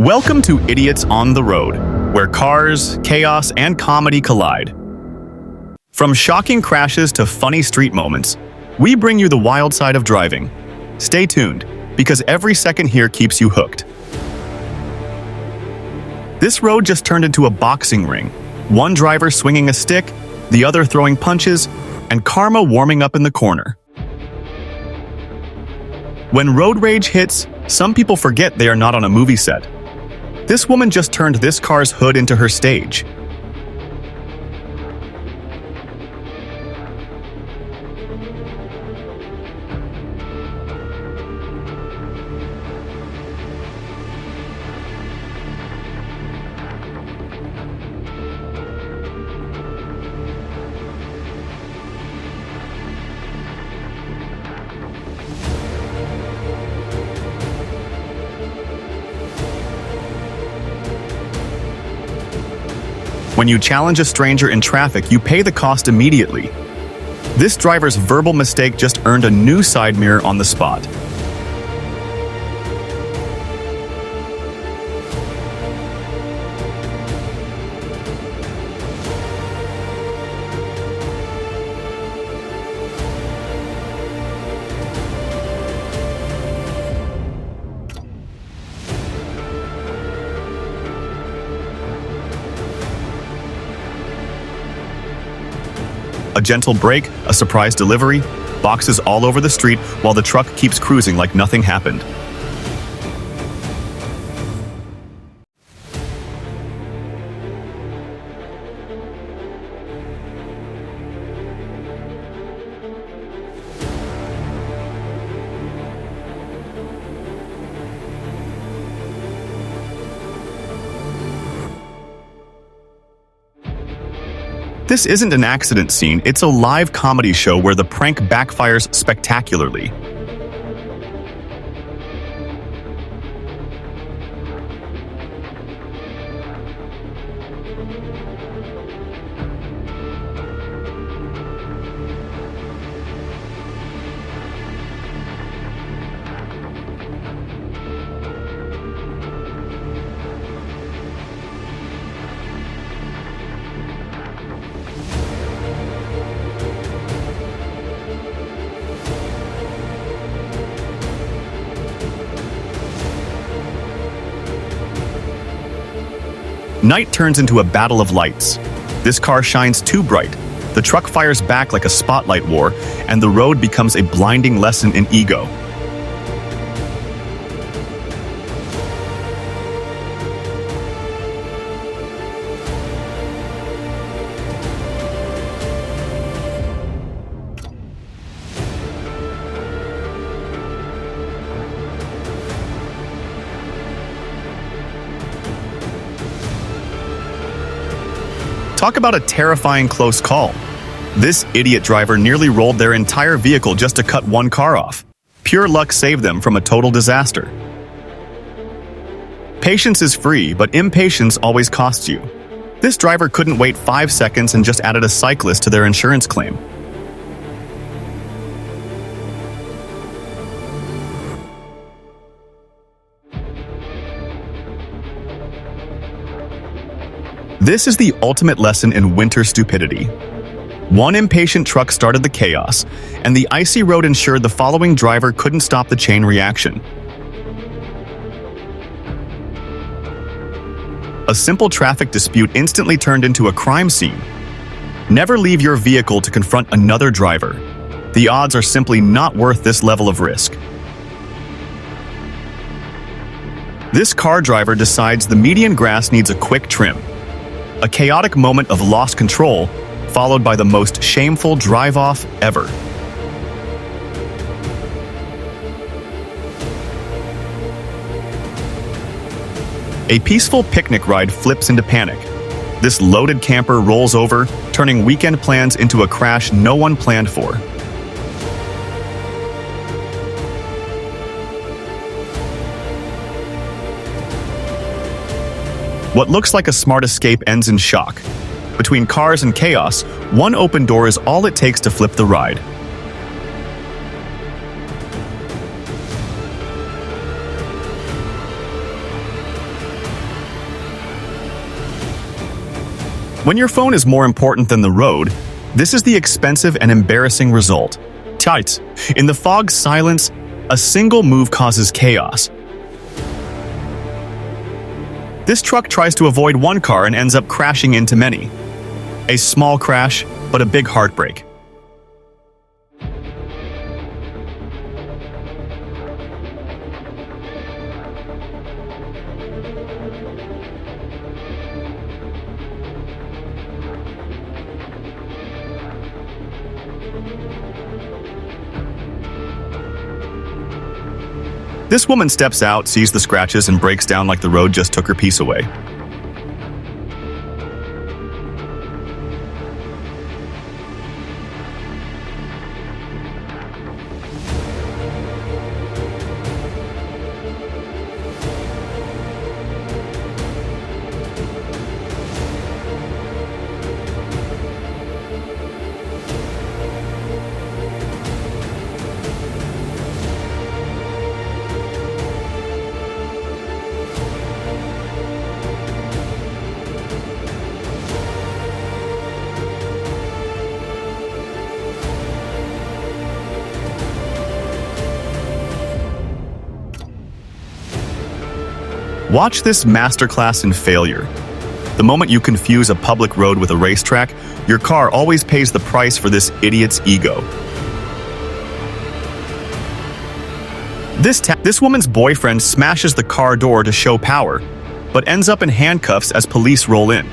Welcome to Idiots on the Road, where cars, chaos, and comedy collide. From shocking crashes to funny street moments, we bring you the wild side of driving. Stay tuned, because every second here keeps you hooked. This road just turned into a boxing ring, one driver swinging a stick, the other throwing punches, and karma warming up in the corner. When road rage hits, some people forget they are not on a movie set. This woman just turned this car's hood into her stage. When you challenge a stranger in traffic, you pay the cost immediately. This driver's verbal mistake just earned a new side mirror on the spot. A gentle brake, a surprise delivery, boxes all over the street while the truck keeps cruising like nothing happened. This isn't an accident scene, it's a live comedy show where the prank backfires spectacularly. Night turns into a battle of lights. This car shines too bright. The truck fires back like a spotlight war, and the road becomes a blinding lesson in ego. Talk about a terrifying close call. This idiot driver nearly rolled their entire vehicle just to cut one car off. Pure luck saved them from a total disaster. Patience is free, but impatience always costs you. This driver couldn't wait 5 seconds and just added a cyclist to their insurance claim. This is the ultimate lesson in winter stupidity. One impatient truck started the chaos, and the icy road ensured the following driver couldn't stop the chain reaction. A simple traffic dispute instantly turned into a crime scene. Never leave your vehicle to confront another driver. The odds are simply not worth this level of risk. This car driver decides the median grass needs a quick trim. A chaotic moment of lost control, followed by the most shameful drive-off ever. A peaceful picnic ride flips into panic. This loaded camper rolls over, turning weekend plans into a crash no one planned for. What looks like a smart escape ends in shock. Between cars and chaos, one open door is all it takes to flip the ride. When your phone is more important than the road, this is the expensive and embarrassing result. Tight. In the fog's silence, a single move causes chaos. This truck tries to avoid one car and ends up crashing into many. A small crash, but a big heartbreak. This woman steps out, sees the scratches, and breaks down like the road just took her peace away. Watch this masterclass in failure. The moment you confuse a public road with a racetrack, your car always pays the price for this idiot's ego. This woman's boyfriend smashes the car door to show power, but ends up in handcuffs as police roll in.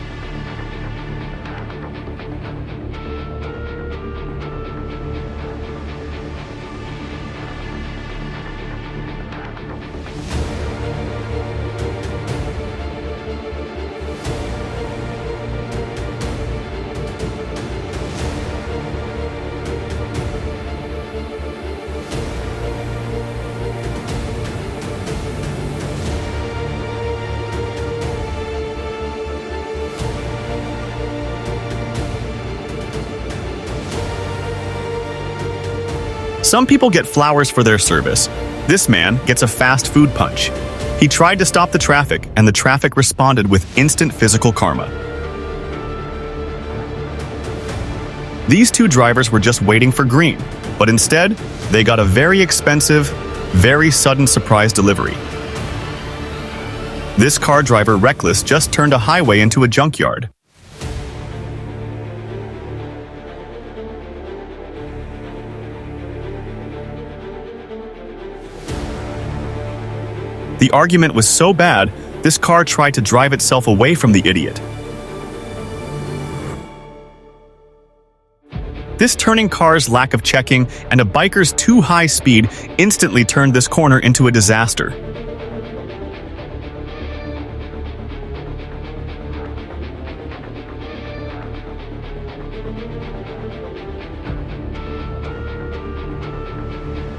Some people get flowers for their service. This man gets a fast food punch. He tried to stop the traffic, and the traffic responded with instant physical karma. These two drivers were just waiting for green, but instead, they got a very expensive, very sudden surprise delivery. This car driver, reckless, just turned a highway into a junkyard. The argument was so bad, this car tried to drive itself away from the idiot. This turning car's lack of checking and a biker's too high speed instantly turned this corner into a disaster.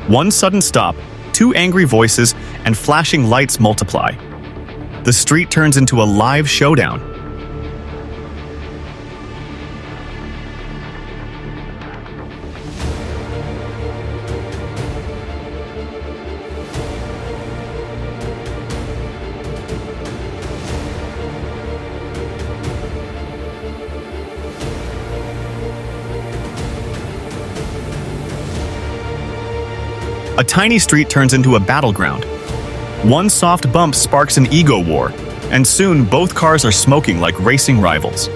One sudden stop, two angry voices, and flashing lights multiply. The street turns into a live showdown. A tiny street turns into a battleground. One soft bump sparks an ego war, and soon both cars are smoking like racing rivals.